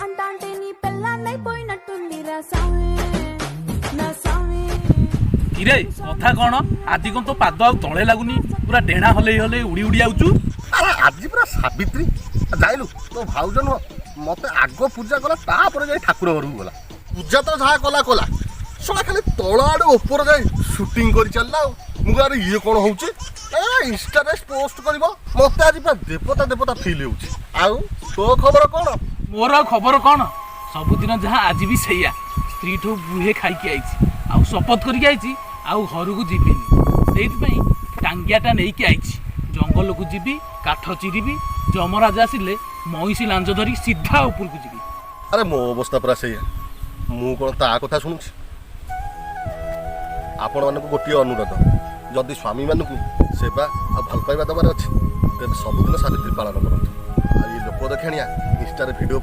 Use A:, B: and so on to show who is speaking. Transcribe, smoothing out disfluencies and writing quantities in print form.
A: అంటాంటే నీ పెళ్ళాన్నైపోయినట్టుందిరా సామి నా సామి
B: কিরে কথা কଣ ଆଜି କଣ ତୋ ପାଦ ଆଉ ତଳେ ଲାଗୁନି ପୁରା ଡେଣା ହଲେଇ ହଲେଇ ଉଡ଼ି ଉଡ଼ି ଆଉଛୁ।
C: ଆରେ ଆଜି ପୁରା ସାବିତ୍ରୀ ଯାଇଲୁ ତୋ ଭାଉଜ ନୁହଁ ମତେ ଆଗ ପୂଜା କଲା ତାପରେ ଯାଇ ଠାକୁର ଘରକୁ ଗଲା। ପୂଜା ତ ଯାହା କଲା କଲା ଶଳା ଖାଲି ତଳ ଆଡେ ଉପର ଯାଇ ସୁଟିଂ କରି ଚାଲିଲା ଆଉ। ମୁଁ କହିଲି ଇଏ କଣ ହଉଛି ଇନଷ୍ଟାରେ ପୋଷ୍ଟ କରିବ ମତେ ଆଜି ପୁରା ଦେବତା ଦେବତା ଫିଲ୍ ହେଉଛି। ଆଉ ତୋ ଖବର କଣ?
B: ମୋର ଆଉ ଖବର କଣ ସବୁଦିନ ଯାହା ଆଜି ବି ସେଇଆ ସ୍ତ୍ରୀଠୁ ବୁହେ ଖାଇକି ଆଇଛି ଆଉ ଶପଥ କରିକି ଆଇଛି ଆଉ ଘରକୁ ଯିବିନି। ସେଇଥିପାଇଁ ଟାଙ୍ଗିଆଟା ନେଇକି ଆଇଛି ଜଙ୍ଗଲକୁ ଯିବି କାଠ ଚିରିବି ଯମରାଜ ଆସିଲେ ମଇଁଷି ଲାଞ୍ଜ ଧରି ସିଧା ଉପରକୁ ଯିବି।
C: ଆରେ ମୋ ଅବସ୍ଥା ପୁରା ସେଇଆ ମୁଁ କଣ ତା କଥା ଶୁଣୁଛି। ଆପଣମାନଙ୍କୁ ଗୋଟିଏ ଅନୁରୋଧ ଯଦି ସ୍ୱାମୀମାନଙ୍କୁ ସେବା ଆଉ ଭଲ ପାଇବା ଦେବାର ଅଛି ତେବେ ସବୁଦିନ ସାବିତ୍ରୀ ପାଳନ କରନ୍ତୁ। ଆଉ ଏ ଲୋକ ଦେଖାଣିଆ ଇନଷ୍ଟାରେ ଭିଡ଼ିଓ